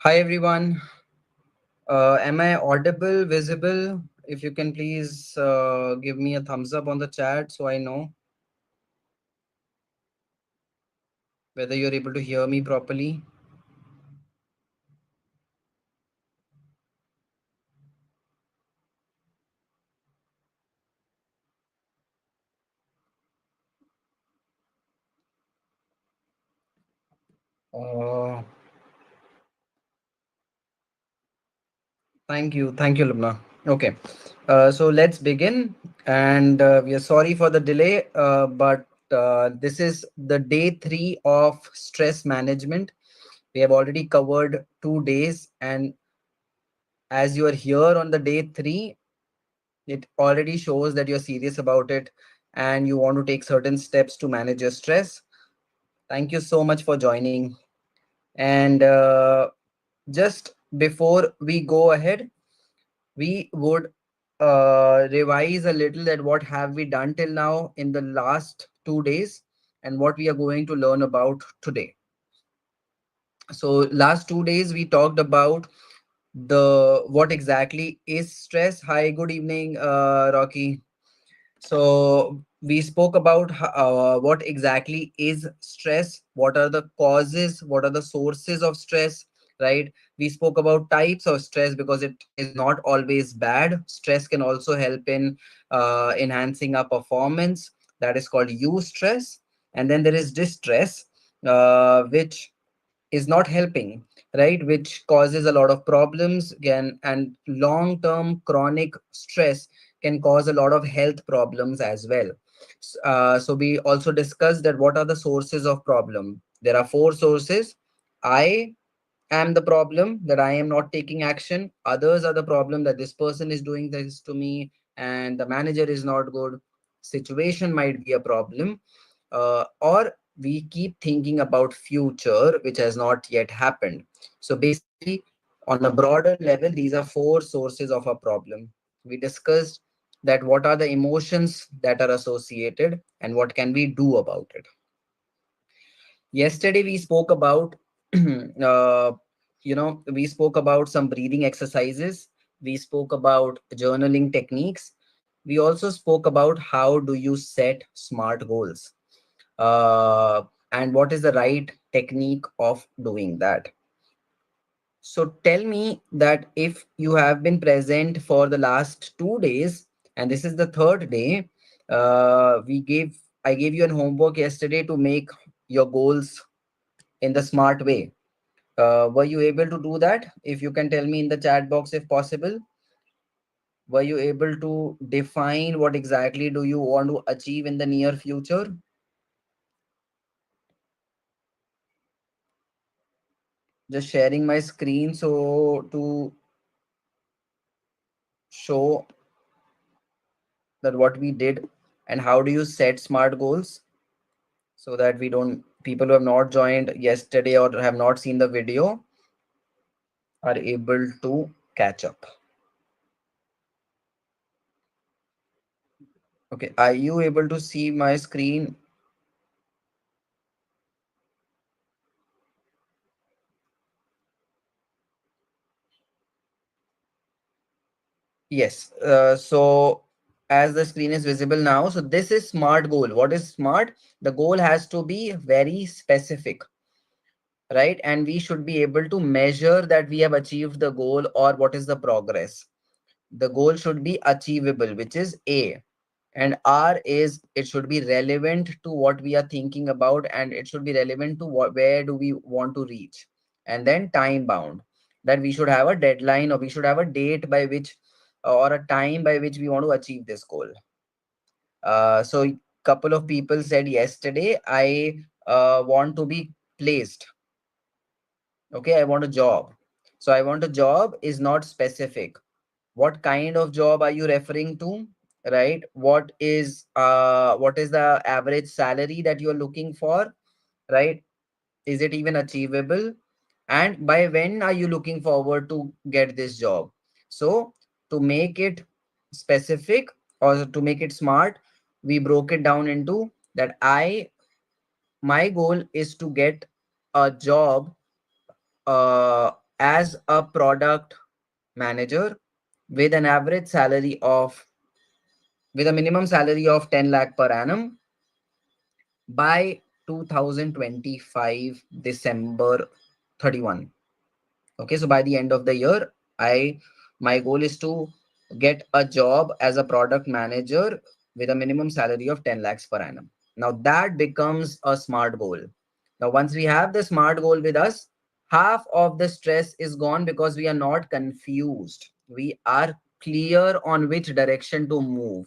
Hi everyone. Am I audible, visible? If you can please give me a thumbs up on the chat so I know whether you're able to hear me properly. Uh, Thank you, Lubna. Okay, so let's begin. And we are sorry for the delay, but this is the day 3 of stress management. We have already covered 2 days, and as you are here on the day 3, it already shows that you're serious about it and you want to take certain steps to manage your stress. Thank you so much for joining. And just before we go ahead, we would revise a little that what have we done till now in the last 2 days and what we are going to learn about today. So last 2 days we talked about the what exactly is stress. Hi, good evening, Rocky. So we spoke about what exactly is stress, what are the causes, what are the sources of stress, right? We spoke about types of stress because it is not always bad. Stress can also help in enhancing our performance. That is called eustress. And then there is distress, which is not helping, right, which causes a lot of problems again, and long term chronic stress can cause a lot of health problems as well. So we also discussed that what are the sources of problem. There are four sources. I am the problem, that I am not taking action. Others are the problem, that this person is doing this to me and the manager is not good. Situation might be a problem. Or we keep thinking about future which has not yet happened. So basically, on a broader level, these are four sources of a problem. We discussed that what are the emotions that are associated and what can we do about it. Yesterday we spoke about we spoke about some breathing exercises. We spoke about journaling techniques. We also spoke about how do you set smart goals, uh, and what is the right technique of doing that. So tell me that if you have been present for the last 2 days and this is the third day, I gave you an homework yesterday to make your goals in the smart way. Were you able to do that? If you can tell me in the chat box if possible. Were you able to define what exactly do you want to achieve in the near future? Just sharing my screen so to show that what we did and how do you set smart goals, so that we don't, people who have not joined yesterday or have not seen the video are able to catch up. Okay, are you able to see my screen? Yes. So as the screen is visible now, so this is smart goal. What is smart? The goal has to be very specific, right? And we should be able to measure that we have achieved the goal or what is the progress. The goal should be achievable, which is A. And R is it should be relevant to what we are thinking about, and it should be relevant to what, where do we want to reach. And then time bound, that we should have a deadline or we should have a date by which or a time by which we want to achieve this goal. So couple of people said yesterday, I want to be placed. Okay, I want a job. So I want a job is not specific. What kind of job are you referring to, right? What is the average salary that you're looking for, right? Is it even achievable? And by when are you looking forward to get this job? So to make it specific or to make it smart, we broke it down into that I my goal is to get a job uh, as a product manager with an average salary of, with a minimum salary of 10 lakh per annum by 2025 December 31. Okay, so by the end of the year, I my goal is to get a job as a product manager with a minimum salary of 10 lakhs per annum. Now that becomes a smart goal. Now once we have the smart goal with us, half of the stress is gone because we are not confused. We are clear on which direction to move.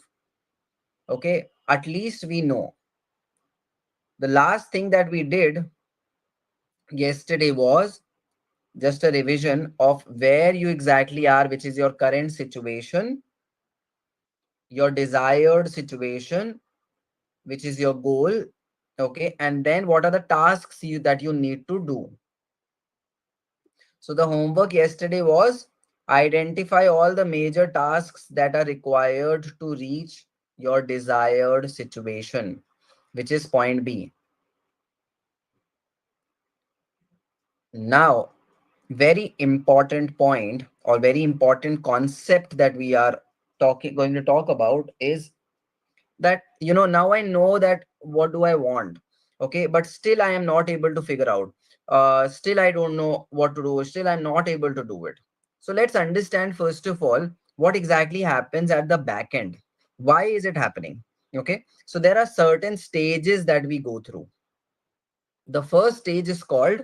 Okay, at least we know. The last thing that we did yesterday was just a revision of where you exactly are, which is your current situation, your desired situation, which is your goal. Okay, and then what are the tasks that you need to do. So the homework yesterday was identify all the major tasks that are required to reach your desired situation, which is point B. Now, very important point or very important concept that we are going to talk about is that, now I know that what do I want. Okay, but still I am not able to figure out, still I don't know what to do, still I'm not able to do it. So let's understand first of all what exactly happens at the back end. Why is it happening? Okay, so there are certain stages that we go through. The first stage is called,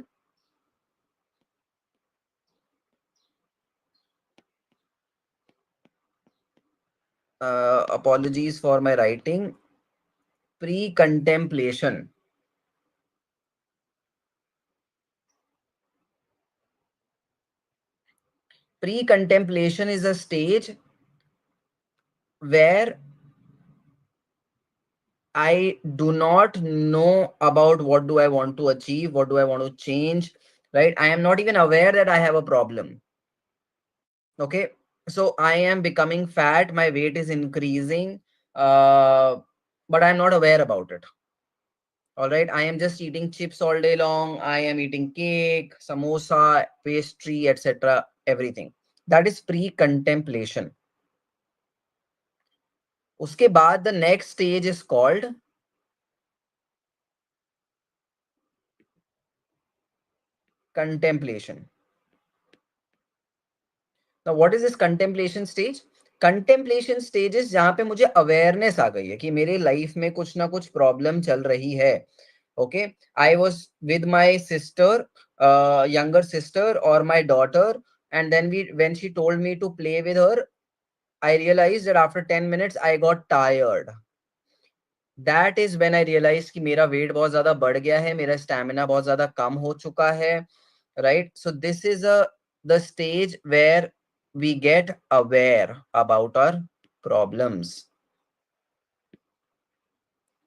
apologies for my writing, pre-contemplation. Pre-contemplation is a stage where I do not know about what do I want to achieve, what do I want to change, right? I am not even aware that I have a problem. Okay. So I am becoming fat, my weight is increasing, uh, but I'm not aware about it. All right. I am just eating chips all day long. I am eating cake, samosa, pastry, etc. Everything. That is pre-contemplation. उसके बाद the next stage is called contemplation. Now what is this contemplation stage? Contemplation stage is जहां पे मुझे awareness आ गई है कि मेरे life में कुछ ना कुछ प्रॉब्लम चल रही है. Okay, I was with my sister, younger sister or my daughter, and then when she told me to play with her, I realized that after 10 minutes I got tired. That is when I realise कि मेरा wait बहुत ज्यादा बढ़ गया है, मेरा stamina बहुत ज्यादा कम हो चुका है. Right, so this is the stage where we get aware about our problems.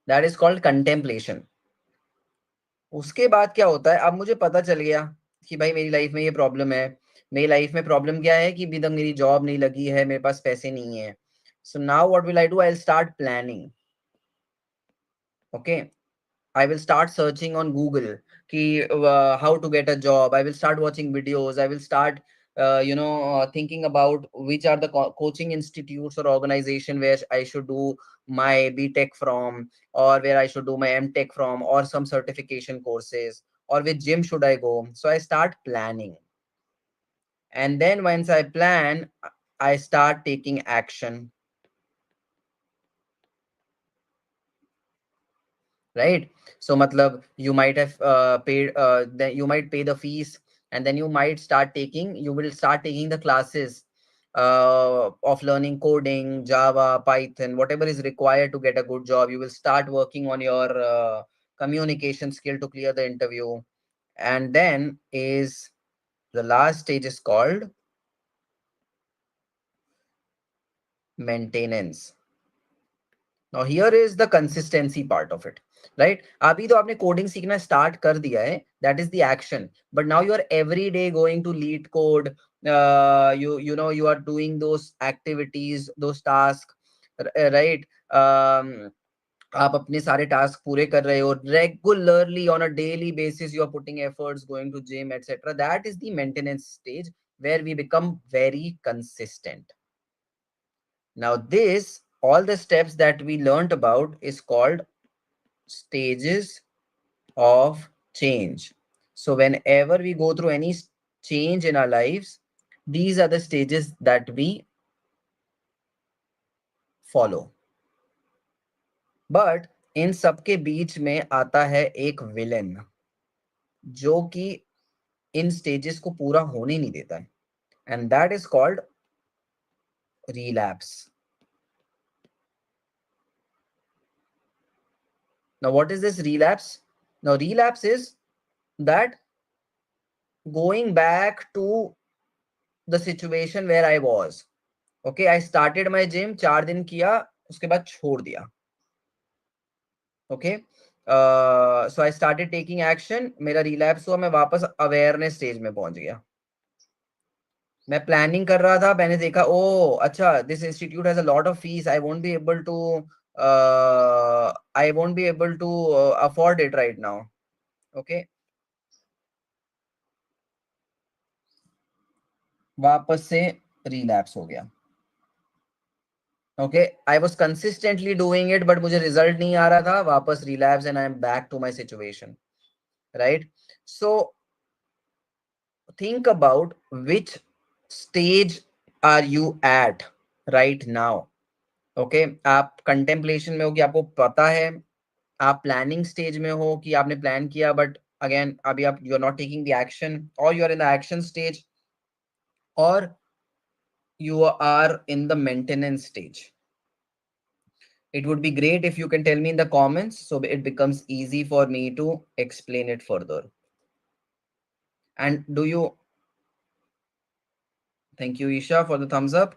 That is called contemplation. उसके बाद क्या होता है, अब मुझे पता चल गया कि भाई मेरी लाइफ में ये प्रॉब्लम है. मेरी लाइफ में प्रॉब्लम क्या है कि अभी तक मेरी जॉब नहीं लगी है, मेरे पास पैसे नहीं है. So now what will I do, I will start planning. Okay, I will start searching on Google ki, how to get a job. I will start watching videos. I will start, thinking about which are the coaching institutes or organization where I should do my BTech from, or where I should do my MTech from, or some certification courses, or which gym should I go. So I start planning. And then once I plan, I start taking action. Right, so matlab you might have paid, then you might pay the fees, and then you will start taking the classes of learning coding, Java, Python, whatever is required to get a good job. You will start working on your communication skill to clear the interview. And then is the last stage is called maintenance. Now here is the consistency part of it, right? अभी तो आपने coding सीखना start कर दिया है, that is the action. But now you are every day going to lead code. You are doing those activities, those tasks, right? आप अपने सारे टास्क पूरे कर रहे हो regularly on a daily basis, you are putting efforts, going to gym etcetera, that is the maintenance stage where we become very consistent. Now this, all the steps that we learned about is called stages of change. So whenever we go through any change in our lives, these are the stages that we follow. But इन सबके बीच में आता है एक villain जो कि इन stages को पूरा होने नहीं देता है, and that is called relapse. Now what is this relapse? Now relapse is that going back to the situation where I was. Okay, I started my gym, 4 दिन किया, उसके बाद छोड़ दिया. Okay, so I started taking action, मेरा relapse हुआ, मैं वापस awareness stage में पहुंच गया. मैं प्लानिंग कर रहा था, मैंने देखा ओ अच्छा this institute has a lot of fees, I won't be able to afford it right now. Okay, वापस से रिलैप्स हो गया. Okay, I was consistently doing it but मुझे रिजल्ट नहीं आ रहा था, वापस relapse and I am back to my situation. Right, so think about which stage are you at right now. Okay, आप कंटेम्पलेशन में हो कि आपको पता है, आप प्लानिंग स्टेज में हो कि आपने प्लान किया बट अगेन अभी आप you are not taking the action, और you are in the action stage, और you are in the maintenance stage. It would be great if you can tell me in the comments so it becomes easy for me to explain it further. And do you, thank you Isha for the thumbs up.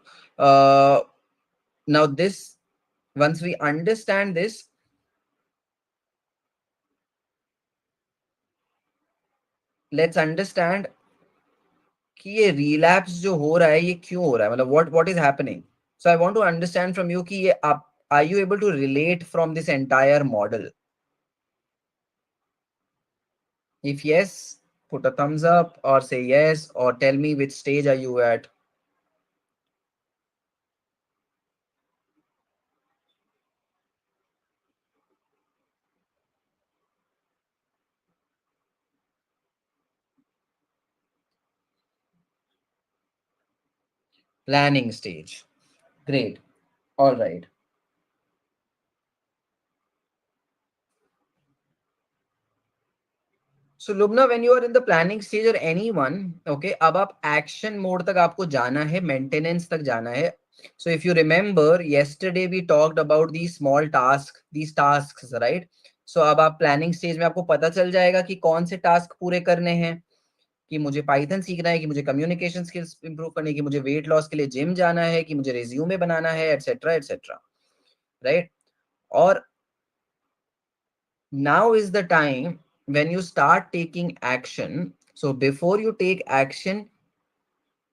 Now this, once we understand this, let's understand कि ये relapse जो हो रहा है ये क्यों हो रहा है, मतलब what is happening. So I want to understand from you कि ये आप, are you able to relate from this entire model? If yes, put a thumbs up or say yes, or tell me which stage are you at. Planning stage. Great. All right. So Lubna, when you are in the planning stage or anyone, okay, अब आप action mode तक आपको जाना है, maintenance तक जाना है. So if you remember, yesterday we talked about these small tasks, these tasks, right? So अब आप planning stage में आपको पता चल जाएगा कि कौन से task पूरे करने हैं, कि मुझे पाइथन सीखना है, कि मुझे कम्युनिकेशन स्किल्स इंप्रूव करनी है, कि मुझे वेट लॉस के लिए जिम जाना है, कि मुझे रिज्यूमे बनाना है, एटसेट्रा एटसेट्रा. राइट, और now is the time when you start taking action. So before you take action,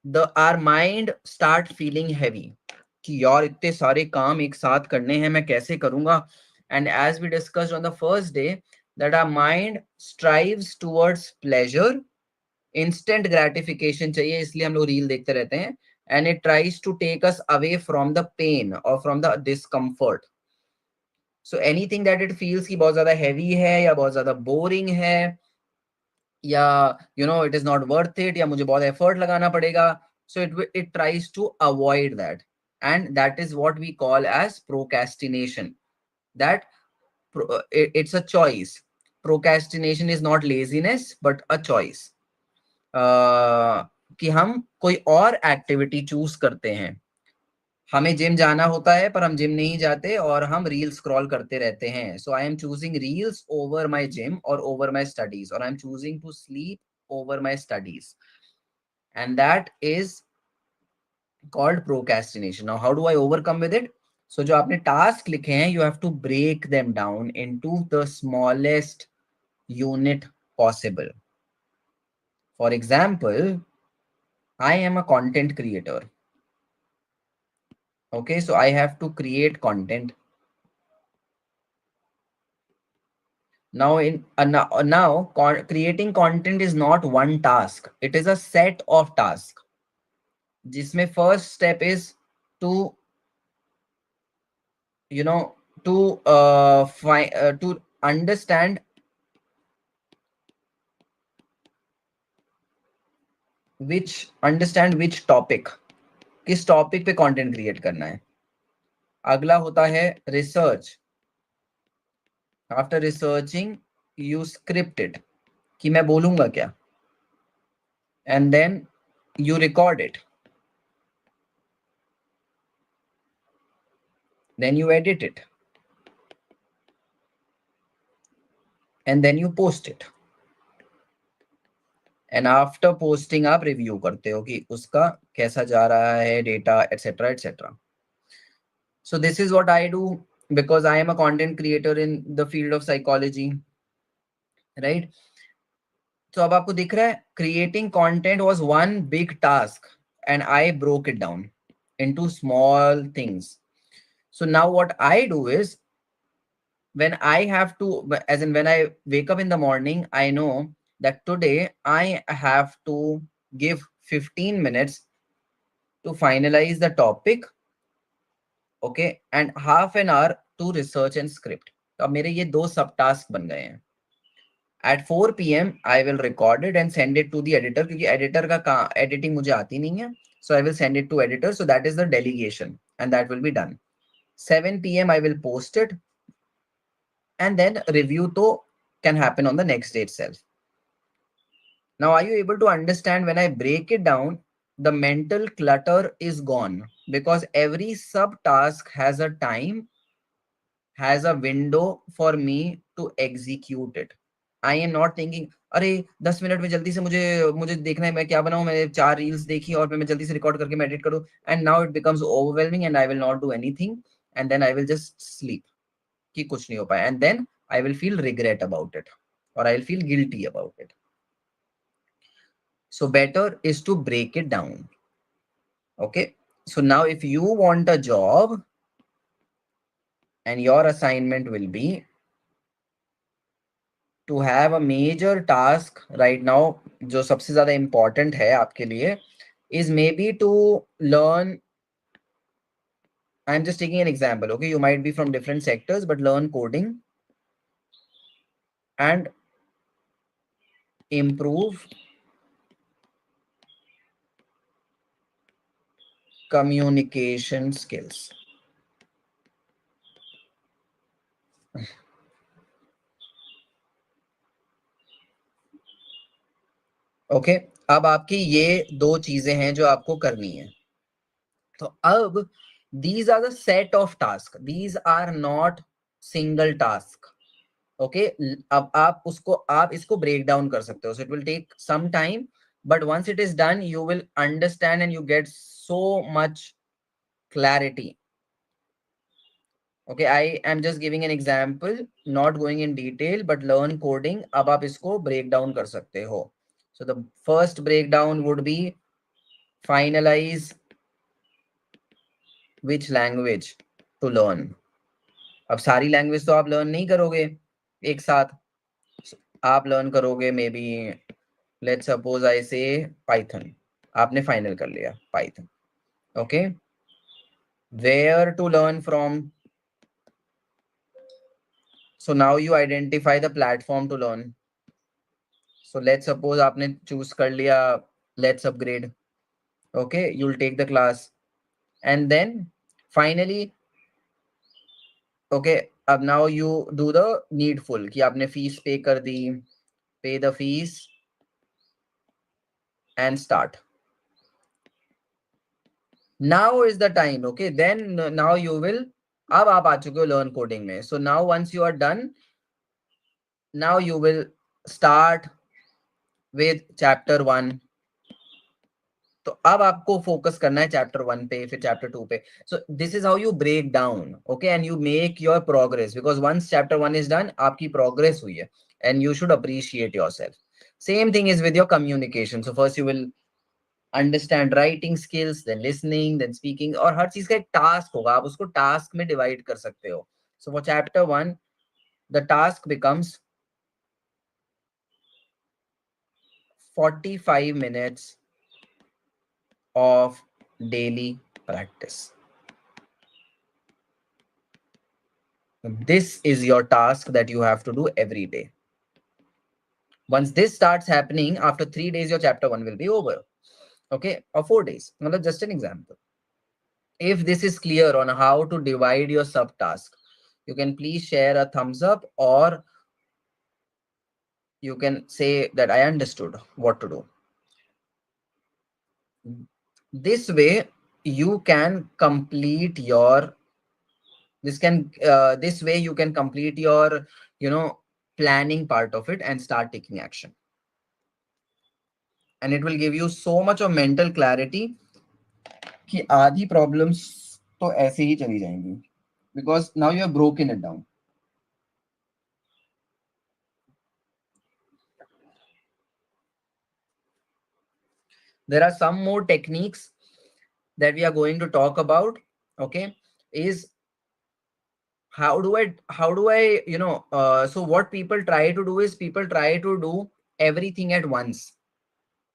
the our mind start feeling heavy कि यार इतने सारे काम एक साथ करने हैं, मैं कैसे करूंगा. And as we discussed on the first day, that our mind strives towards pleasure, instant gratification चाहिए, इसलिए हम लोग रील देखते रहते हैं, and it tries to take us away from the pain or from the discomfort. So anything that it feels कि बहुत ज्यादा heavy है या बहुत ज्यादा boring है या it is not worth it या मुझे बहुत effort लगाना पड़ेगा, so it tries to avoid that, and that is what we call as procrastination. That it's a choice. Procrastination is not laziness but a choice. कि हम कोई और activity choose करते हैं. हमें जिम जाना होता है पर हम जिम नहीं जाते और हम रील स्क्रॉल करते रहते हैं. So I am choosing reels over my gym और ओवर माय स्टडीज, और I am choosing to sleep over my studies, and that is called procrastination. Now how do I overcome with it? So जो आपने task लिखे हैं, you have to break them down into the smallest unit possible. For example, I am a content creator. Okay, so I have to create content. Now creating content is not one task. It is a set of tasks. जिसमें first step is to you know to understand which topic, किस topic पे content create करना है. अगला होता है research. After researching you script it कि मैं बोलूंगा क्या, and then you record it, then you edit it, and then you post it. And after posting आप रिव्यू करते हो कि उसका कैसा जा रहा है, data etcetera etcetera. So this is what I do because I am a content creator in the field of psychology, right? So अब आपको दिख रहा है creating content was one big task and I broke it down into small things. So now what I do is when I have to, as in when I wake up in the morning, I know that today I have to give 15 minutes to finalize the topic, okay, and half an hour to research and script. तो अब मेरे ये दो सब task बन गए हैं. At 4 p.m. I will record it and send it to the editor क्योंकि editor का editing मुझे आती नहीं है. So I will send it to editor. So that is the delegation and that will be done. 7 p.m. I will post it and then review to can happen on the next day itself. Now, are you able to understand when I break it down, the mental clutter is gone because every subtask has a time, has a window for me to execute it. I am not thinking, अरे 10 minute में जल्दी से मुझे मुझे देखना है मैं क्या बनाऊं, मैंने 4 रील्स देखी और मैं जल्दी से रिकॉर्ड करके मैं एडिट करूं, and now it becomes overwhelming and I will not do anything and then I will just sleep कि कुछ नहीं हो पाया and then I will feel regret about it or I will feel guilty about it. So better is to break it down. Okay. So now if you want a job and your assignment will be to have a major task right now, जो सबसे ज़्यादा important है आपके लिए, is maybe to learn. I'm just taking an example. Okay. You might be from different sectors, but learn coding and improve communication skills. Okay अब आपकी ये दो चीजें हैं जो आपको करनी है. तो अब these are the set of tasks, these are not single task. Okay अब आप इसको ब्रेक डाउन कर सकते हो. So it will take some time, but once it is done, you will understand and you get so much clarity. Okay, I am just giving an example, not going in detail, but learn coding. अब आप इसको break down कर सकते हो. So the first breakdown would be finalize which language to learn. अब सारी language तो आप लर्न नहीं करोगे एक साथ. आप लर्न करोगे maybe let's suppose I say Python. आपने फाइनल कर लिया Python. Okay where to learn from. So now you identify the platform to learn. So let's suppose आपने चूज कर लिया let's upGrad. Okay you will take the class and then finally okay अब now you do the needful कि आपने fees pay कर दी, pay the fees and start. Now is the time. Okay, then now you will, अब आप आ चुके हो learn coding में. So now once you are done, now you will start with chapter 1. तो अब आपको फोकस करना है चैप्टर 1 पे, फिर चैप्टर 2 पे. So this is how you break down. Okay and you make your progress because once chapter 1 is done आपकी progress हुई है and you should appreciate yourself. Same thing is with your communication. So first you will understand writing skills, then listening, then speaking, और हर चीज का एक task होगा. आप उसको टास्क में डिवाइड कर सकते हो. So for chapter 1 the task becomes 45 minutes of daily practice. This is your task that you have to do every day. Once this starts happening, after 3 days, your chapter 1 will be over. Okay, or 4 days. Now, just an example. If this is clear on how to divide your subtask, you can please share a thumbs up, or you can say that I understood what to do. This way, you can complete your this way you can complete your planning part of it and start taking action, and it will give you so much of mental clarity कि आधी problems तो ऐसे ही चली जाएंगी, because now you have broken it down. There are some more techniques that we are going to talk about. Okay, is how do I so what people try to do is people try to do everything at once.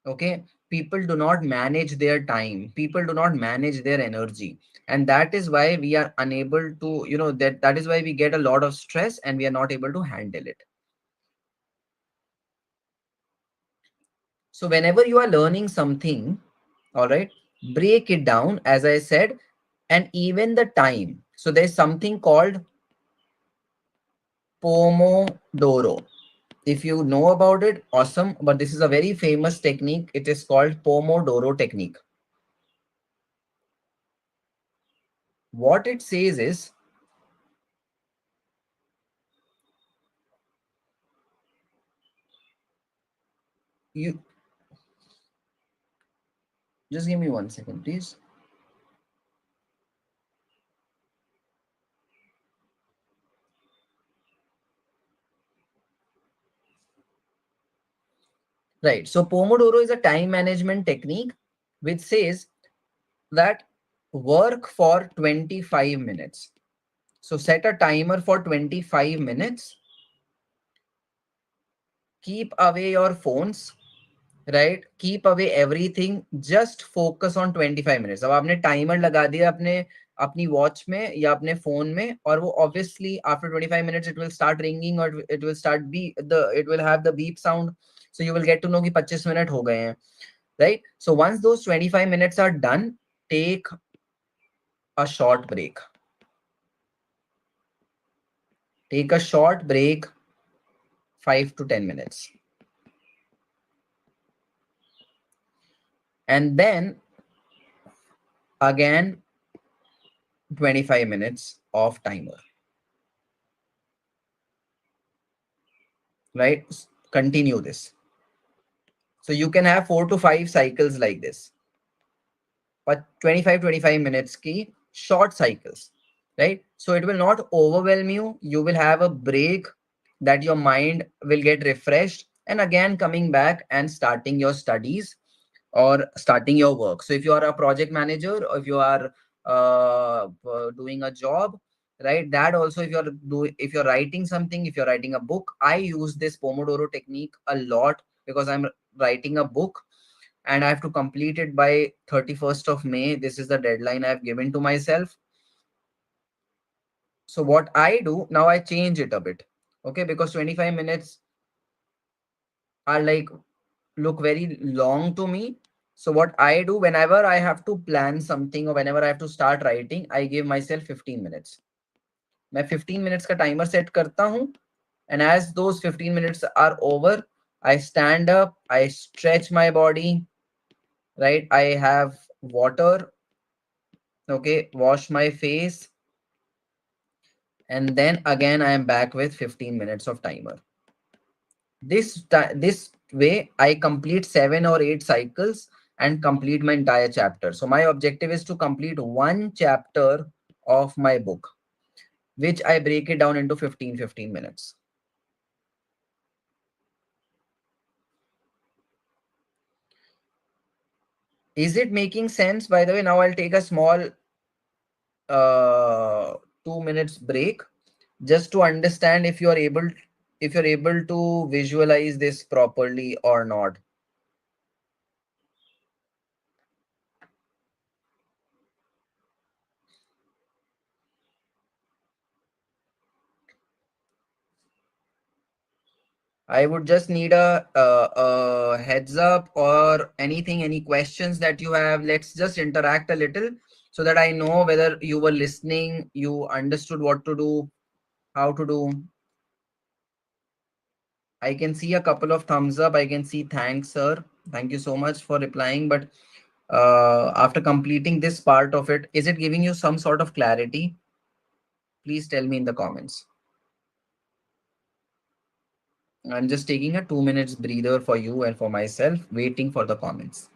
Okay, people do not manage their time, people do not manage their energy, and that is why we are unable to that is why we get a lot of stress and we are not able to handle it. So whenever you are learning something, all right, break it down, as I said, and even the time. So there's something called Pomodoro. If you know about it, awesome, but this is a very famous technique. It is called Pomodoro technique. What it says is, you just give me 1 second, please. Right. So Pomodoro is a time management technique which says that work for 25 minutes. So set a timer for 25 minutes. Keep away your phones, right? Keep away everything. Just focus on 25 minutes. अब आपने timer लगा दिया अपनी watch में या अपने phone में, और वो obviously after 25 minutes it will start ringing, or it will start it will have the beep sound. So you will get to know कि 25 मिनट हो गए हैं, right? So once those 25 minutes are done, take a short break. Take a short break, 5 to 10 minutes. And then again 25 minutes of timer, right? Continue this. So you can have 4 to 5 cycles like this, but 25 minutes ki short cycles, right? So it will not overwhelm you. You will have a break, that your mind will get refreshed, and again coming back and starting your studies or starting your work. So if you are a project manager, or if you are doing a job, right, that also, if you're writing something, if you're writing a book, I use this Pomodoro technique a lot because I'm writing a book and I have to complete it by 31st of May. This is the deadline I've given to myself. So what I do now, I change it a bit, okay, because 25 minutes are like look very long to me. So what I do, whenever I have to plan something or whenever I have to start writing, I give myself 15 minutes. मैं 15 minutes का timer set करता हूँ, and as those 15 minutes are over, I stand up, I stretch my body, right? I have water, okay, wash my face, and then again I am back with 15 minutes of timer. This way I complete 7 or 8 cycles and complete my entire chapter. So my objective is to complete one chapter of my book, which I break it down into 15 minutes. Is it making sense? By the way, now I'll take a small 2 minutes break just to understand if you're able to visualize this properly or not. I would just need a heads up or anything, any questions that you have. Let's just interact a little so that I know whether you were listening, you understood what to do, how to do. I can see a couple of thumbs up. I can see thanks, sir. Thank you so much for replying. But after completing this part of it, is it giving you some sort of clarity? Please tell me in the comments. I'm just taking a 2 minutes breather for you and for myself, waiting for the comments.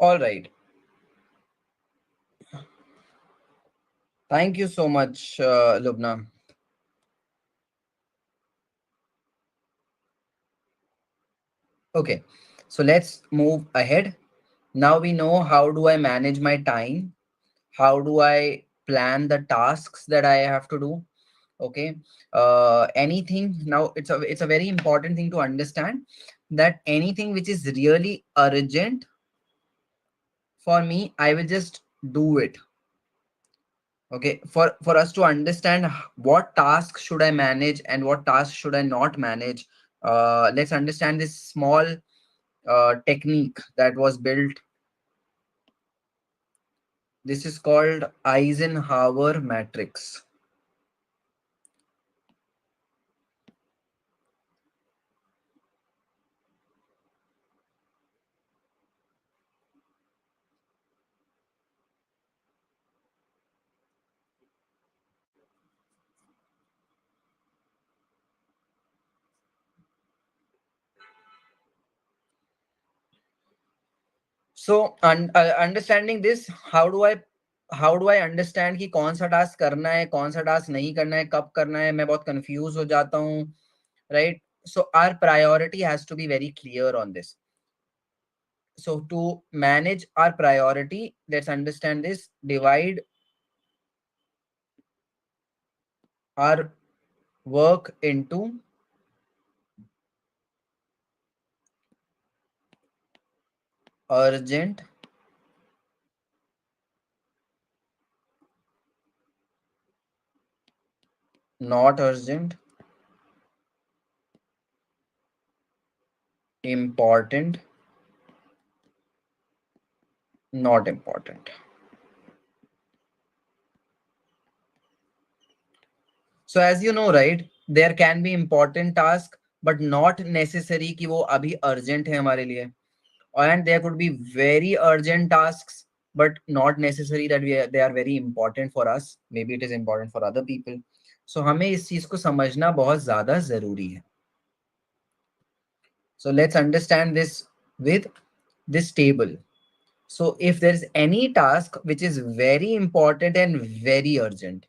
All right. Thank you so much, Lubna. Okay, so let's move ahead. Now we know how do I manage my time? How do I plan the tasks that I have to do? Okay, anything. Now it's a very important thing to understand that anything which is really urgent for me, I will just do it. Okay, for us to understand what task should I manage and what task should I not manage, let's understand this small technique that was built. This is called Eisenhower matrix. So understanding this, how do I understand कि कौन सा task करना है, कौन सा task नहीं करना है, कब करना है, मैं बहुत कंफ्यूज हो जाता हूँ, right? So our priority has to be very clear on this. So to manage our priority, let's understand this. Divide our work into urgent, not urgent, important, not important. So as you know, right, there can be important task, but not necessary कि वो अभी urgent है हमारे लिए. And there could be very urgent tasks, but not necessary that they are very important for us. Maybe it is important for other people. So हमें इस चीज को समझना बहुत ज्यादा जरूरी है. So let's understand this with this table. So if there is any task which is very important and very urgent,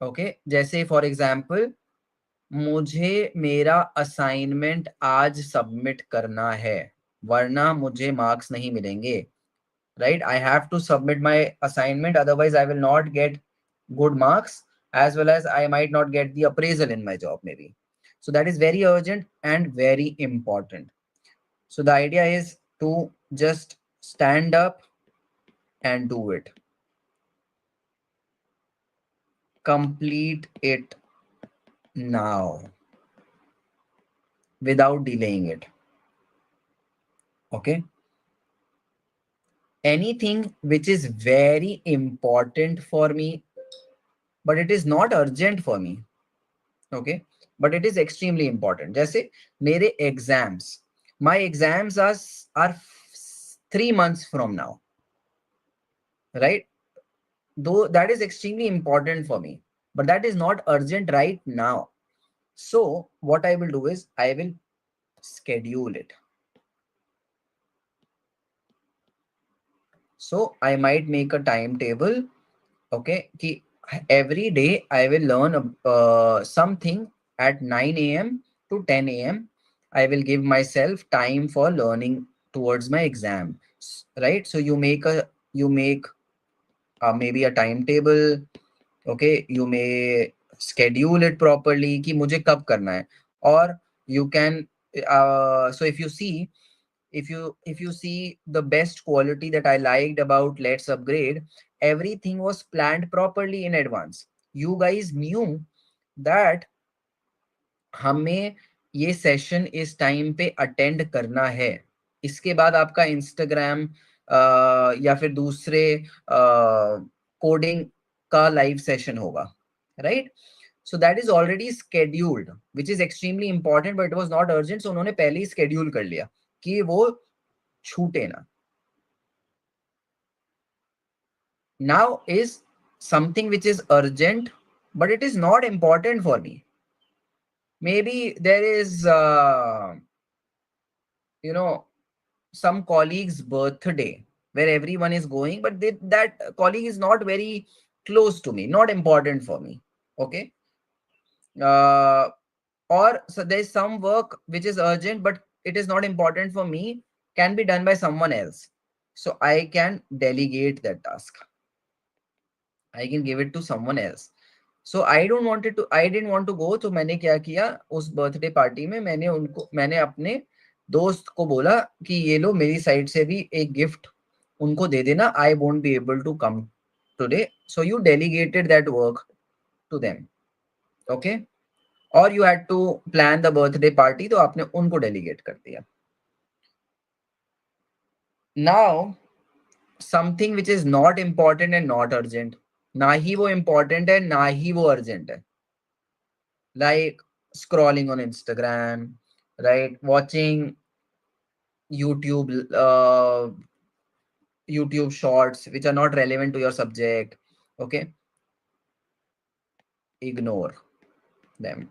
okay, जैसे for example, मुझे मेरा असाइनमेंट आज सबमिट करना है वरना मुझे मार्क्स नहीं मिलेंगे, right? I have to submit my assignment, otherwise I will not get good marks, as well as I might not get the appraisal in my job maybe. So that is very urgent and very important. So the idea is to just stand up and do it. Complete it now without delaying it. Okay. Anything which is very important for me, but it is not urgent for me. Okay, but it is extremely important. जैसे मेरे exams, my exams are 3 months from now, right? Though that is extremely important for me, but that is not urgent right now. So what I will do is I will schedule it. So I might make a timetable. Okay, कि every day I will learn something at 9 a.m. to 10 a.m. I will give myself time for learning towards my exam, right? So you make maybe a timetable. Okay, you may schedule it properly कि मुझे कब करना है. Or you can so if you see the best quality that I liked about Let's Upgrade, everything was planned properly in advance. You guys knew that हमें ये session इस time पे attend करना है. इसके बाद आपका इंस्टाग्राम या फिर दूसरे कोडिंग का लाइव सेशन होगा, right? So that is already scheduled, which is extremely important, but it was not urgent. सो उन्होंने पहले ही स्केड्यूल कर लिया कि वो छूटे ना. Now is something which is urgent, but it is not important for me. Maybe there is you know some colleague's birthday where everyone is going, but that colleague is not very close to me, not important for me. Okay, uh, or so there's some work which is urgent but it is not important for me, can be done by someone else, so I can delegate that task. I can give it to someone else. So I didn't want to go. तो मैंने क्या किया, उस birthday party में मैंने अपने दोस्त को बोला कि ये लो मेरी साइड से भी एक गिफ्ट उनको दे देना. I won't be able to come today. So you delegated that work to them. Okay? Or you had to plan the birthday party, तो आपने उनको delegate कर दिया. Now, something which is not important and not urgent, ना ही वो important है ना ही वो urgent है, like scrolling on Instagram, right? Watching YouTube, YouTube shorts which are not relevant to your subject. Okay, ignore them.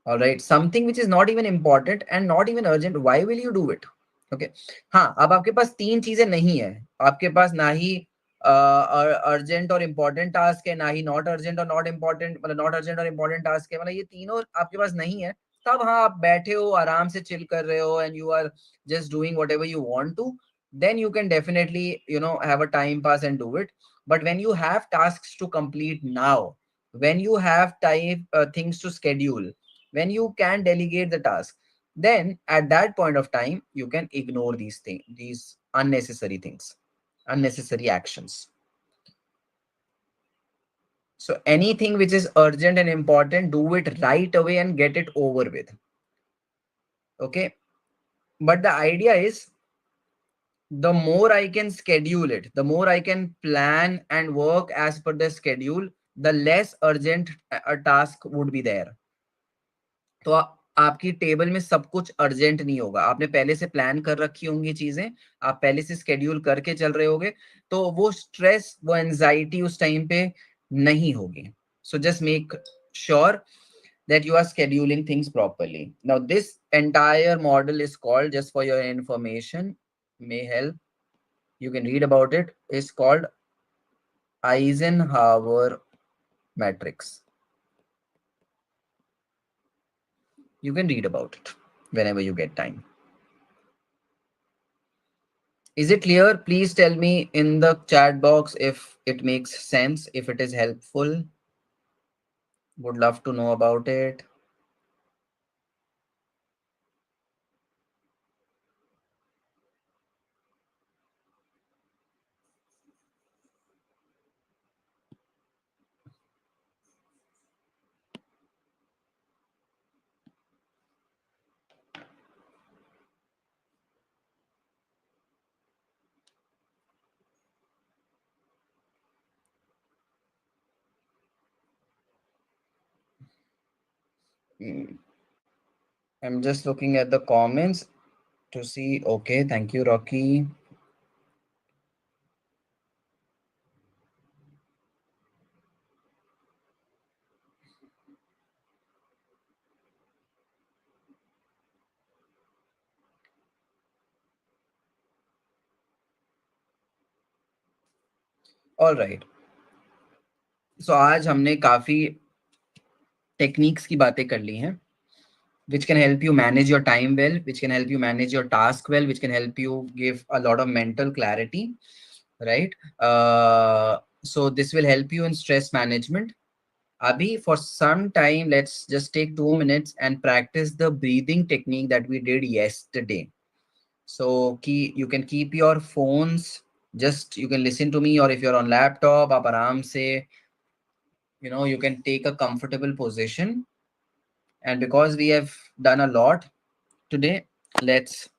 All right, something which is not even important and not even urgent, why will you do it? Okay, हाँ, अब आपके पास तीन चीजें नहीं है. आपके पास ना ही urgent और इम्पोर्टेंट टास्क है, ना ही नॉट अर्जेंट और नॉट इम्पोर्टेंट, मतलब नॉट अर्जेंट और इम्पोर्टेंट टास्क है, मतलब ये तीनों आपके पास नहीं है. तब हाँ, आप बैठे हो, आराम से चिल कर रहे हो and you are just doing whatever you want to, then you can definitely have a time pass and do it. But when you have tasks to complete now, when you have time things to schedule, when you can delegate the task, then at that point of time you can ignore these things, these unnecessary things, unnecessary actions. So anything which is urgent and important, do it right away and get it over with. Okay, but the idea is, the more I can schedule it, the more I can plan and work as per the schedule, the less urgent a task would be there. तो आपकी table में सब कुछ urgent नहीं होगा. आपने पहले से प्लान कर रखी होंगी चीजें, आप पहले से स्केड्यूल करके चल रहे होगे, तो वो स्ट्रेस, वो एंजाइटी उस टाइम पे नहीं होगी. So just make sure that you are scheduling things properly. Now this entire model is called, just for your information, may help, you can read about it, is called Eisenhower matrix. You can read about it whenever you get time. Is it clear? Please tell me in the chat box if it makes sense, if it is helpful. Would love to know about it. Mm, I'm just looking at the comments to see. Okay, thank you, Rocky. All right. So आज हमने काफी techniques की बातें कर ली हैं, which can help you manage your time well, which can help you manage your task well, which can help you give a lot of mental clarity, right? So this will help you in stress management. Abhi, for some time, let's just take 2 minutes and practice the breathing technique that we did yesterday. So you can keep your phones, just you can listen to me, or if you're on laptop, आप आराम से, you can take a comfortable position. And because we have done a lot today, let's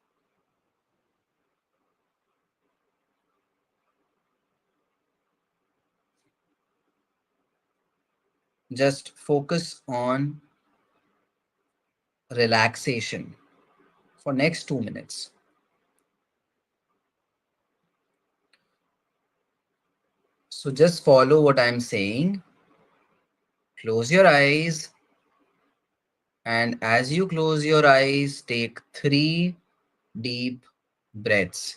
just focus on relaxation for next 2 minutes. So just follow what I'm saying. Close your eyes. And as you close your eyes, take 3 deep breaths.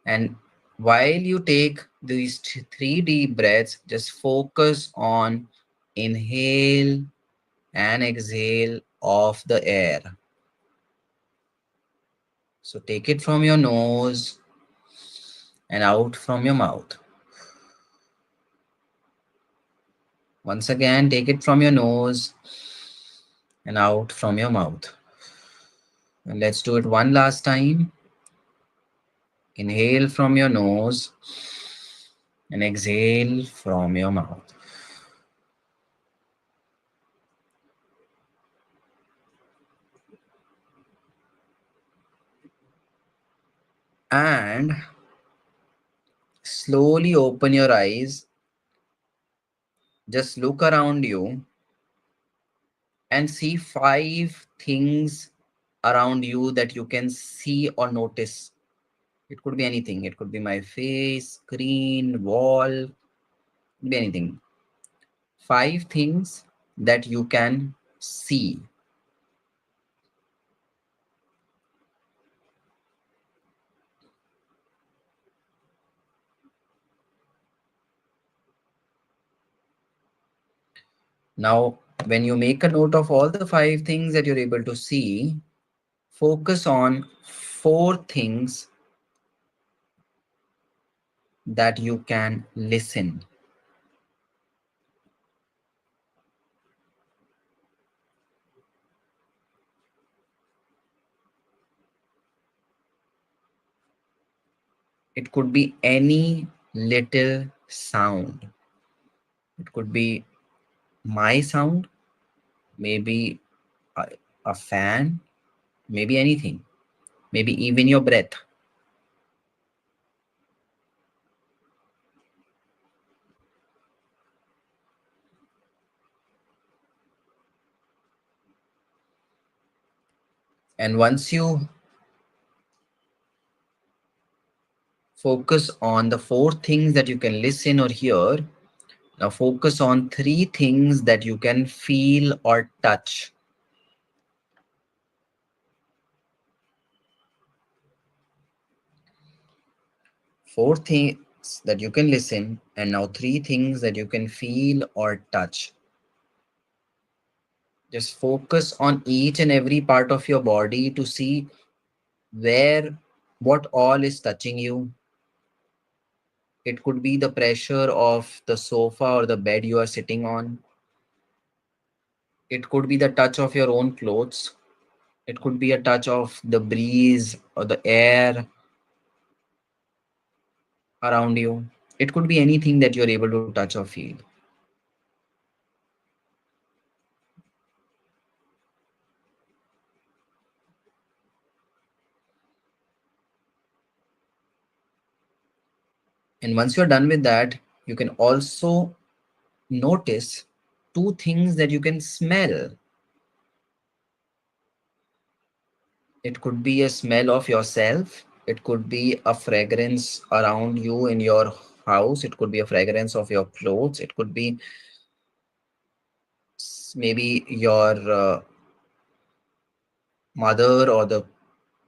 And while you take these 3 deep breaths, just focus on inhale and exhale of the air. So take it from your nose and out from your mouth. Once again, take it from your nose and out from your mouth. And let's do it one last time. Inhale from your nose and exhale from your mouth. And slowly open your eyes. Just look around you and see 5 things around you that you can see or notice. It could be anything. It could be my face, screen, wall, it could be anything. 5 things that you can see. Now, when you make a note of all the 5 things that you're able to see, focus on 4 things that you can listen. It could be any little sound. It could be my sound, maybe a, a fan, maybe anything, maybe even your breath. And once you focus on the 4 things that you can listen or hear, now focus on 3 things that you can feel or touch. 4 things that you can listen, and now 3 things that you can feel or touch. Just focus on each and every part of your body to see where, what all is touching you. It could be the pressure of the sofa or the bed you are sitting on. It could be the touch of your own clothes. It could be a touch of the breeze or the air around you. It could be anything that you're able to touch or feel. And once you're done with that, you can also notice 2 things that you can smell. It could be a smell of yourself. It could be a fragrance around you in your house. It could be a fragrance of your clothes. It could be maybe your mother or the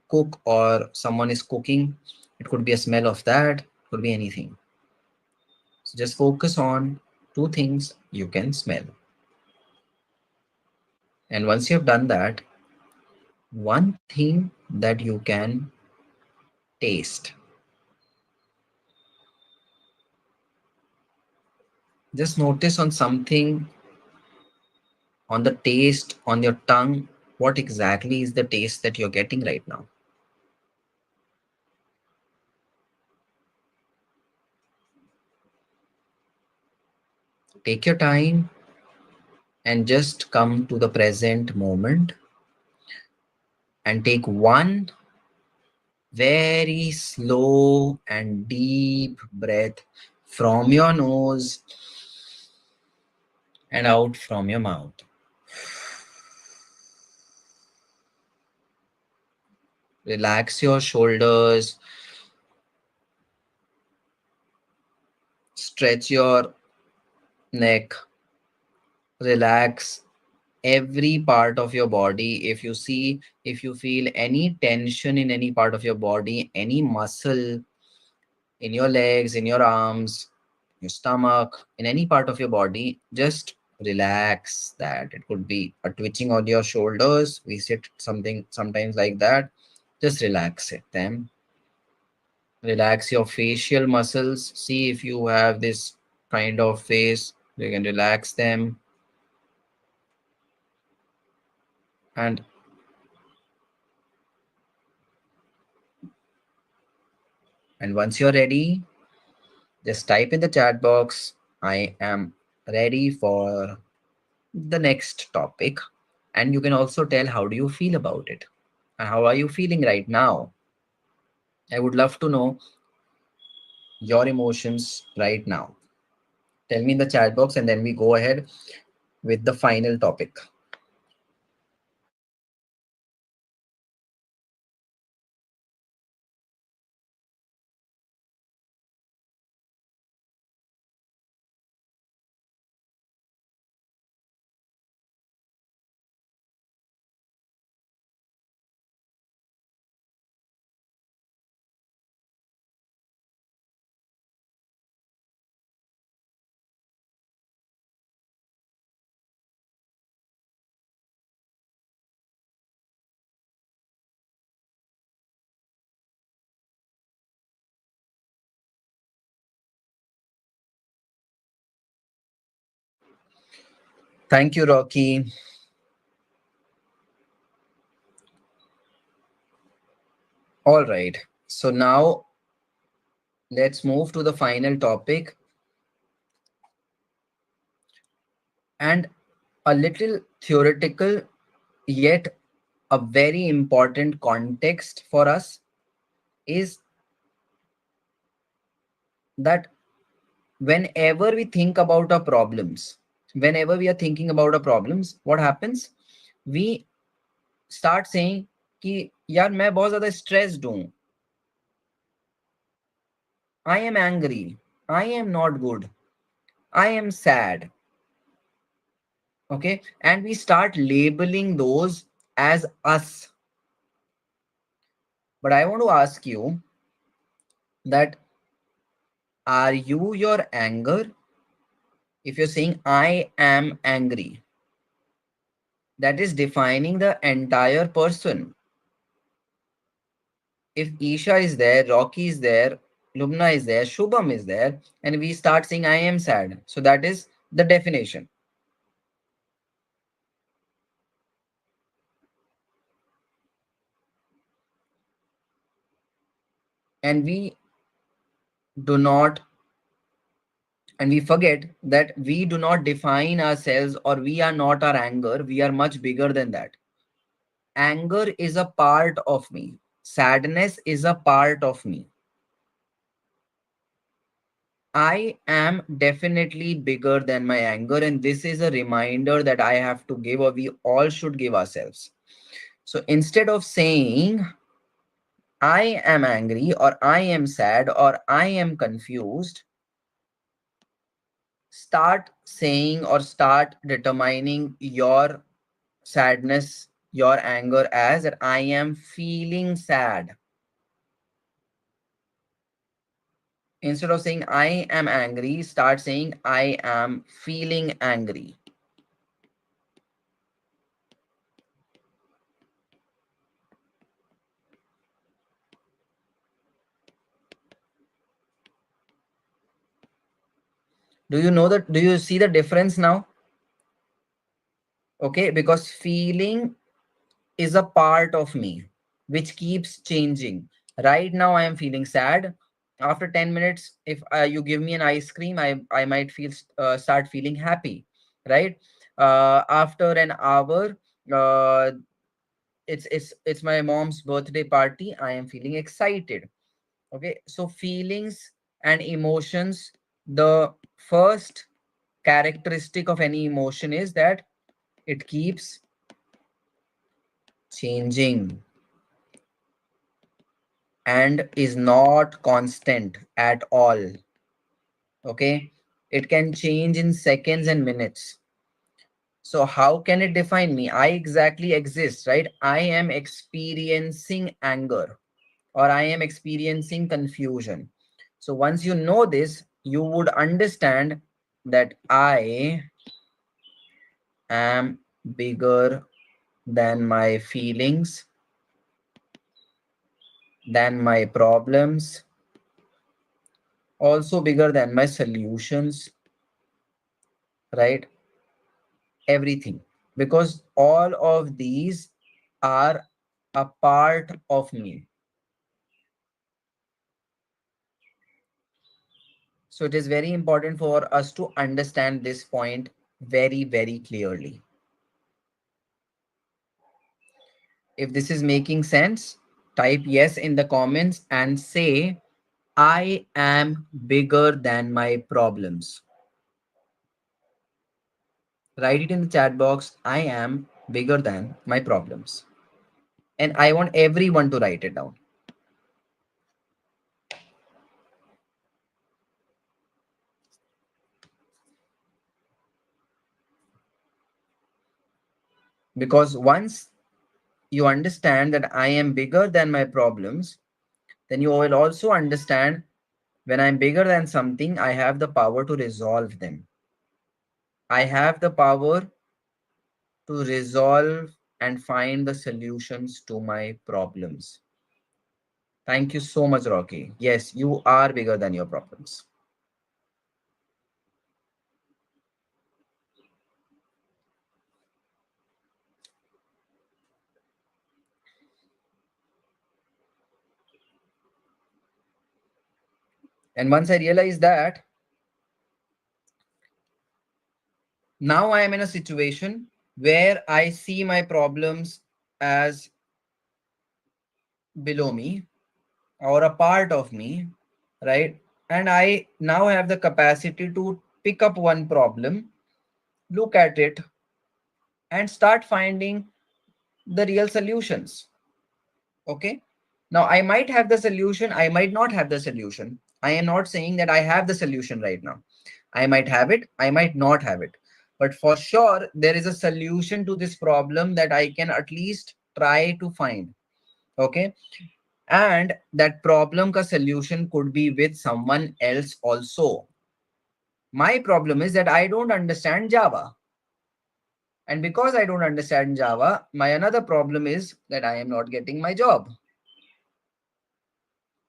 cook or someone is cooking. It could be a smell of that. It could be anything. So just focus on two things you can smell. And once you've done that, one thing that you can taste. Just notice on something, on the taste, on your tongue, what exactly is the taste that you're getting right now. Take your time and just come to the present moment and take one very slow and deep breath from your nose and out from your mouth. Relax your shoulders, stretch your neck, relax every part of your body. If you feel any tension in any part of your body, any muscle in your legs, in your arms, your stomach, in any part of your body, just relax that. It could be a twitching on your shoulders. We sit something sometimes like that. Just relax it. Them. Relax your facial muscles. See if you have this kind of face. You can relax them. And once you're ready, just type in the chat box, I am ready for the next topic. And you can also tell how do you feel about it? And how are you feeling right now? I would love to know your emotions right now. Tell me in the chat box and then we go ahead with the final topic. Thank you, Rocky. All right. So now let's move to the final topic and a little theoretical, yet a very important context for us is that whenever we think about our problems, whenever we are thinking about our problems, what happens? We start saying कि यार मैं बहुत ज्यादा stressed हूँ. I am angry. I am not good. I am sad. Okay. And we start labeling those as us. But I want to ask you that are you your anger? If you're saying I am angry, that is defining the entire person. If Isha is there, Rocky is there, Lubna is there, Shubham is there, and we start saying I am sad. So that is the definition. And we do not, and we forget that we do not define ourselves or we are not our anger. We are much bigger than that. Anger is a part of me. Sadness is a part of me. I am definitely bigger than my anger, and this is a reminder that I have to give, or we all should give ourselves. So instead of saying I am angry or I am sad or I am confused, start saying or start determining your sadness, your anger as that I am feeling sad. Instead of saying I am angry, start saying I am feeling angry. Do you know that? Do you see the difference now? Okay, because feeling is a part of me which keeps changing. Right now I am feeling sad. After 10 minutes, if you give me an ice cream, I might feel start feeling happy, right? After an hour, uh, it's my mom's birthday party, I am feeling excited. Okay, so feelings and emotions, the first characteristic of any emotion is that it keeps changing and is not constant at all. Okay, it can change in seconds and minutes. So how can it define me? I exactly exist, right? I am experiencing anger or I am experiencing confusion. So once you know this, you would understand that I am bigger than my feelings, than my problems, also bigger than my solutions, right? Everything. Because all of these are a part of me. So it is very important for us to understand this point very, very clearly. If this is making sense, type yes in the comments and say, I am bigger than my problems. Write it in the chat box. I am bigger than my problems. And I want everyone to write it down. Because once you understand that I am bigger than my problems, then you will also understand when I'm bigger than something, I have the power to resolve them. I have the power to resolve and find the solutions to my problems. Thank you so much, Rocky. Yes, you are bigger than your problems. And once I realized that, now I am in a situation where I see my problems as below me or a part of me, right? And I now have the capacity to pick up one problem, look at it, and start finding the real solutions. Okay. Now, I might have the solution, I might not have the solution. I am not saying that I have the solution right now. I might have it, I might not have it. But for sure, there is a solution to this problem that I can at least try to find. Okay. And that problem ka solution could be with someone else also. My problem is that I don't understand Java. And because I don't understand Java, my another problem is that I am not getting my job.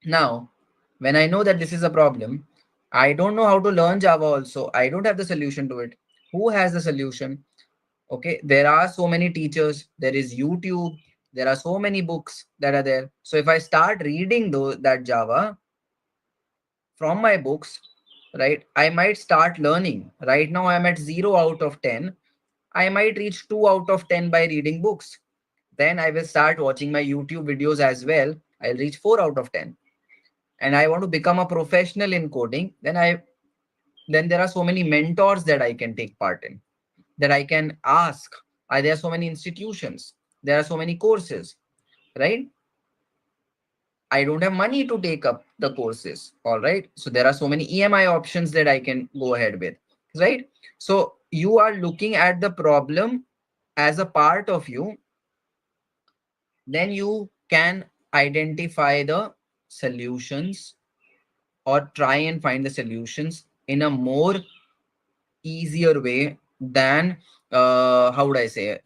Now, when I know that this is a problem, I don't know how to learn Java also. I don't have the solution to it. Who has the solution? Okay, there are so many teachers. There is YouTube. There are so many books that are there. So if I start reading that Java from my books, right, I might start learning. Right now, I'm at 0 out of 10. I might reach 2 out of 10 by reading books. Then I will start watching my YouTube videos as well. I'll reach 4 out of 10. And I want to become a professional in coding, then there are so many mentors that I can take part in, that I can ask. There are so many institutions there are so many courses, right? I don't have money to take up the courses. All right. So there are so many EMI options that I can go ahead with, right? So you are looking at the problem as a part of you, then you can identify the solutions or try and find the solutions in a more easier way than how would I say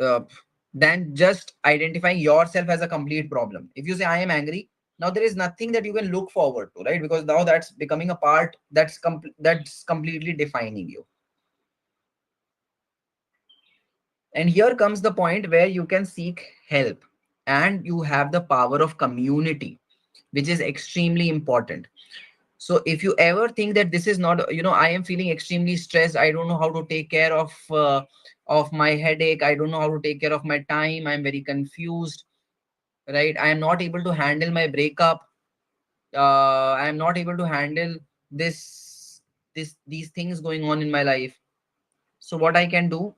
than just identifying yourself as a complete problem. If you say I am angry, now there is nothing that you can look forward to, right? Because now that's becoming a part that's completely defining you. And here comes the point where you can seek help, and you have the power of community, which is extremely important. So if you ever think that this is not, I am feeling extremely stressed, I don't know how to take care of my headache, I don't know how to take care of my time, I'm very confused, right? I am not able to handle my breakup. I am not able to handle these things going on in my life. So what I can do,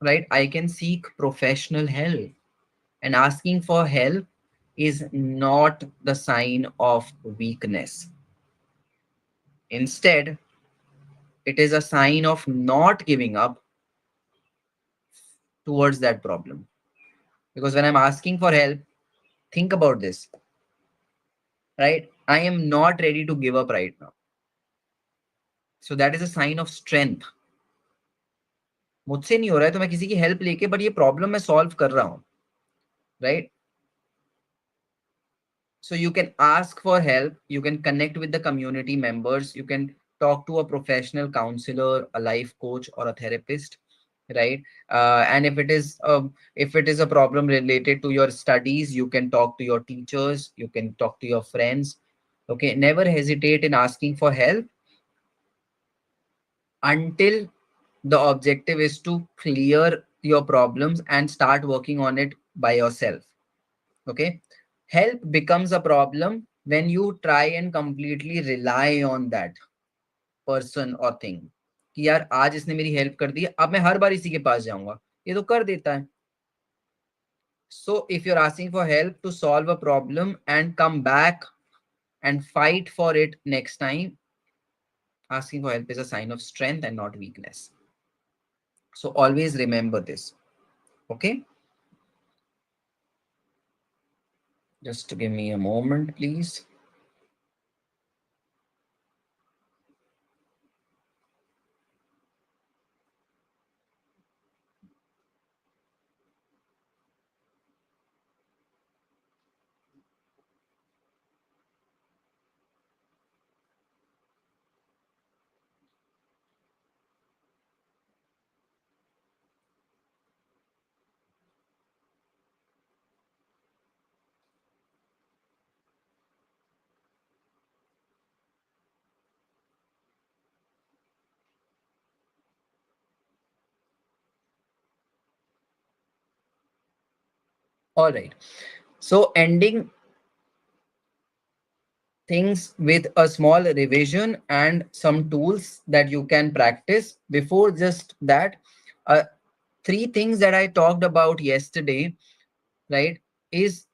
right? I can seek professional help. And asking for help is not the sign of weakness. Instead, it is a sign of not giving up towards that problem. Because when I'm asking for help, think about this, right? I am not ready to give up right now. So that is a sign of strength. मुझसे नहीं हो रहा है तो मैं किसी की help लेके बट ये प्रॉब्लम मैं सॉल्व कर रहा हूँ, right? So you can ask for help, you can connect with the community members, you can talk to a professional counselor, a life coach, or a therapist, right? And if it is a problem related to your studies, you can talk to your teachers, you can talk to your friends. Okay, never hesitate in asking for help until the objective is to clear your problems and start working on it by yourself. Okay, help becomes a problem when you try and completely rely on that person or thing कि यार आज इसने मेरी help कर दी, अब मैं हर बार इसी के पास जाऊंगा, ये तो कर देता है. So if you're asking for help to solve a problem and come back and fight for it next time, asking for help is a sign of strength and not weakness. So always remember this. Okay, just give me a moment, please. All right. So ending things with a small revision and some tools that you can practice. Before just that, uh, three things that I talked about yesterday, right, is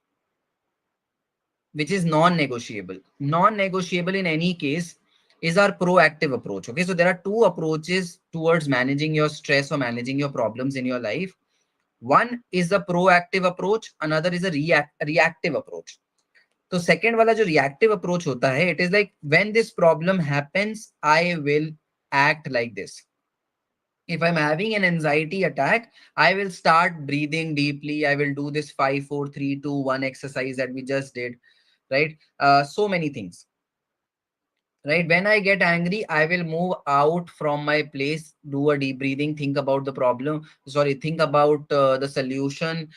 which is non-negotiable. Non-negotiable in any case is our proactive approach. Okay, so there are two approaches towards managing your stress or managing your problems in your life. One is the proactive approach, another is a reactive approach. तो second वाला जो reactive approach होता है, it is like when this problem happens I will act like this. If I'm having an anxiety attack, I will start breathing deeply, I will do this 5 4 3 2 1 exercise that we just did, right? So many things, right? When I get angry, I will move out from my place, do a deep breathing, think about the problem, sorry, think about the solution,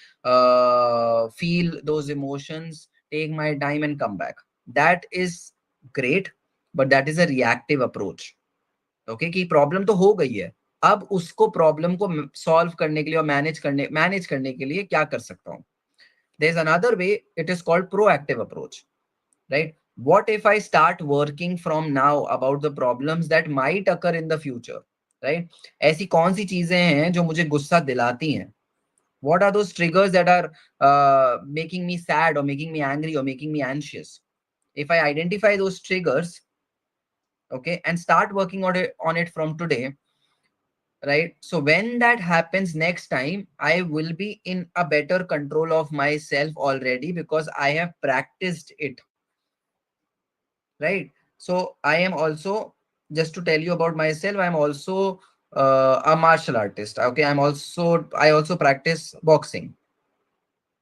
feel those emotions, take my time and come back. That is great, but that is a reactive approach. Okay, कि problem तो हो गई है, अब उसको problem को solve करने के लिए और मैनेज करने के लिए क्या कर सकता हूँ. There is another way, it is called proactive approach, right? What if I start working from now about the problems that might occur in the future, right? ऐसी कौन सी चीजें हैं जो मुझे गुस्सा दिलाती हैं, What are those triggers that are making me sad or making me angry or making me anxious? If I identify those triggers, okay, and start working on it from today, right? So when that happens next time, I will be in a better control of myself already because I have practiced it, right? So I am also, just to tell you about myself, I'm also a martial artist. Okay, I also practice boxing,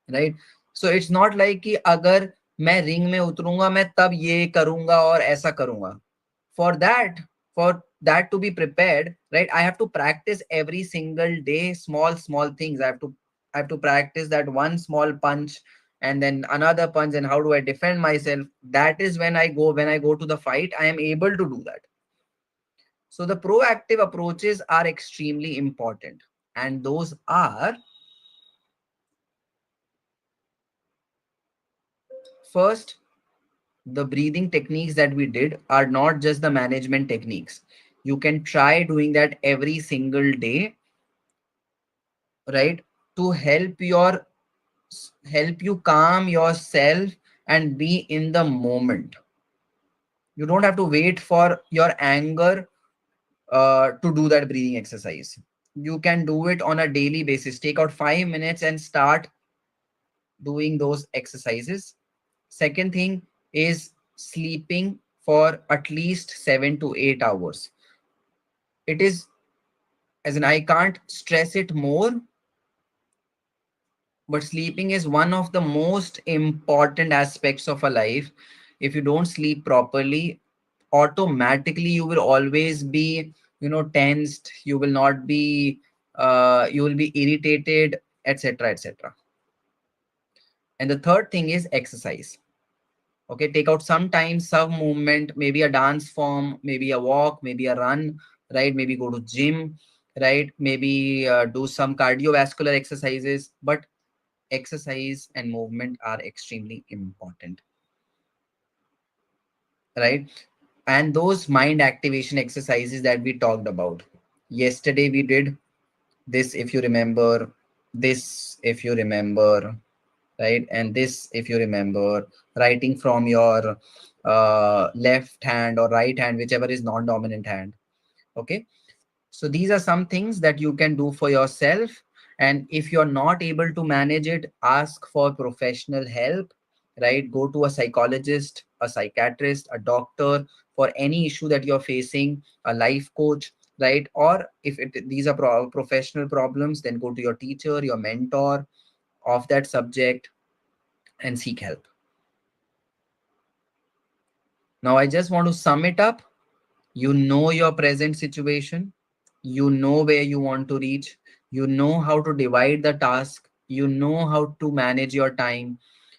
right? So it's not like कि अगर मैं ring में उतरूंगा मैं तब ये करूंगा और ऐसा करूंगा. For that, for that to be prepared, right, I have to practice every single day small things. I have to practice that one small punch and then another punch, and how do I defend myself. That is when I go to the fight, I am able to do that. So the proactive approaches are extremely important, and those are: first, the breathing techniques that we did are not just the management techniques. You can try doing that every single day, right, to help you calm yourself and be in the moment. You don't have to wait for your anger to do that breathing exercise. You can do it on a daily basis. Take out 5 minutes and start doing those exercises. Second thing is sleeping for at least 7 to 8 hours. It is, as in, I can't stress it more, but sleeping is one of the most important aspects of a life. If you don't sleep properly, automatically you will always be, tensed. You will not be, you will be irritated, etc., etc. And the third thing is exercise. Okay, take out some time, some movement, maybe a dance form, maybe a walk, maybe a run, right? Maybe go to gym, right? Maybe do some cardiovascular exercises. But exercise and movement are extremely important, right? And those mind activation exercises that we talked about yesterday, we did this, if you remember, this, if you remember, right? And this, if you remember, writing from your left hand or right hand, whichever is non-dominant hand. Okay, so these are some things that you can do for yourself. And if you're not able to manage it, ask for professional help, right? Go to a psychologist, a psychiatrist, a doctor for any issue that you're facing, a life coach, right? Or if these are professional problems, then go to your teacher, your mentor of that subject, and seek help. Now, I just want to sum it up. You know your present situation, you know where you want to reach, you know how to divide the task, you know how to manage your time,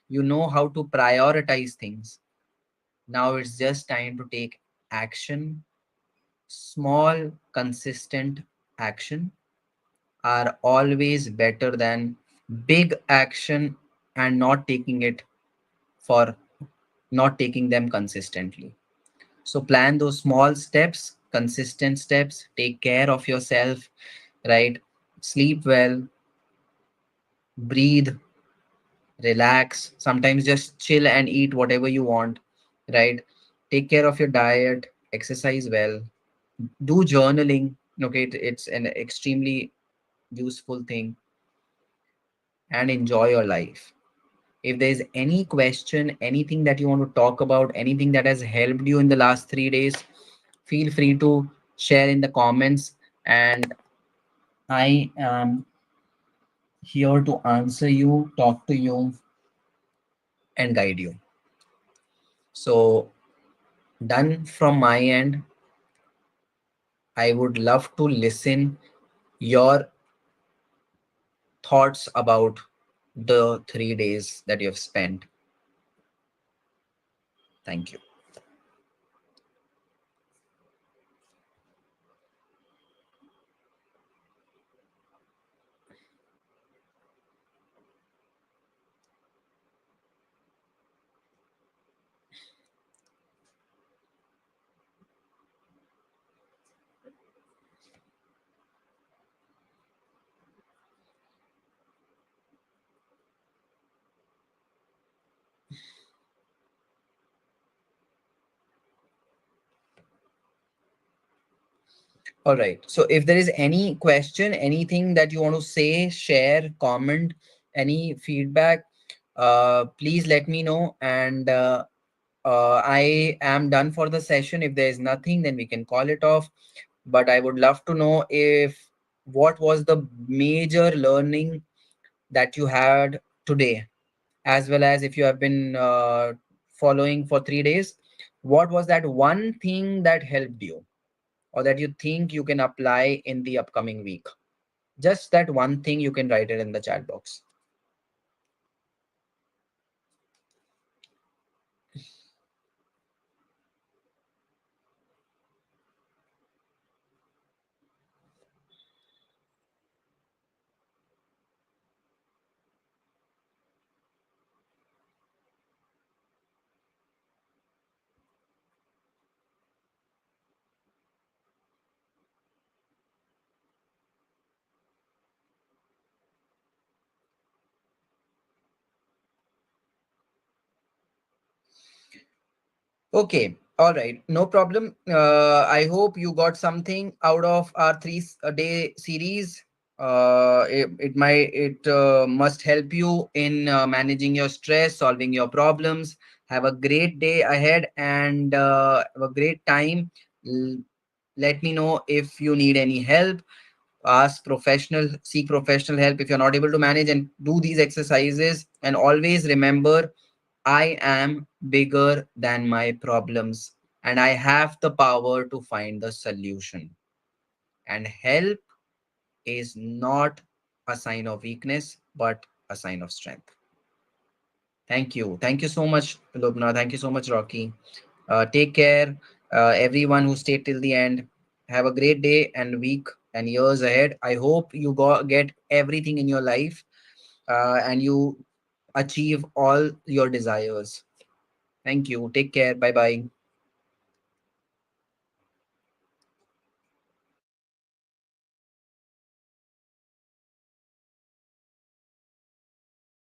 you know how to prioritize things. Now it's just time to take action. Small, consistent action are always better than big action and not taking them consistently. So plan those small steps, consistent steps, take care of yourself, right? Sleep well, breathe, relax. Sometimes just chill and eat whatever you want, right? Take care of your diet, exercise well, do journaling. Okay, it's an extremely useful thing, and enjoy your life. If there's any question, anything that you want to talk about, anything that has helped you in the last 3 days, feel free to share in the comments. And I am here to answer you, talk to you, and guide you. So, done from my end. I would love to listen your thoughts about the 3 days that you have spent. Thank you. All right. So if there is any question, anything that you want to say, share, comment, any feedback, please let me know. And I am done for the session. If there is nothing, then we can call it off. But I would love to know if what was the major learning that you had today, as well as if you have been following for 3 days, what was that one thing that helped you or that you think you can apply in the upcoming week? Just that one thing, you can write it in the chat box. Okay. All right. No problem. I hope you got something out of our 3 day series. It must help you in managing your stress, solving your problems. Have a great day ahead and have a great time. L- Let me know if you need any help. Seek professional help if you're not able to manage, and do these exercises. And always remember, I am bigger than my problems and I have the power to find the solution. And help is not a sign of weakness, but a sign of strength. Thank you. Thank you so much, Lubna. Thank you so much, Rocky. Take care, everyone who stayed till the end. Have a great day and week and years ahead. I hope you get everything in your life and you achieve all your desires. Thank you. Take care. Bye bye.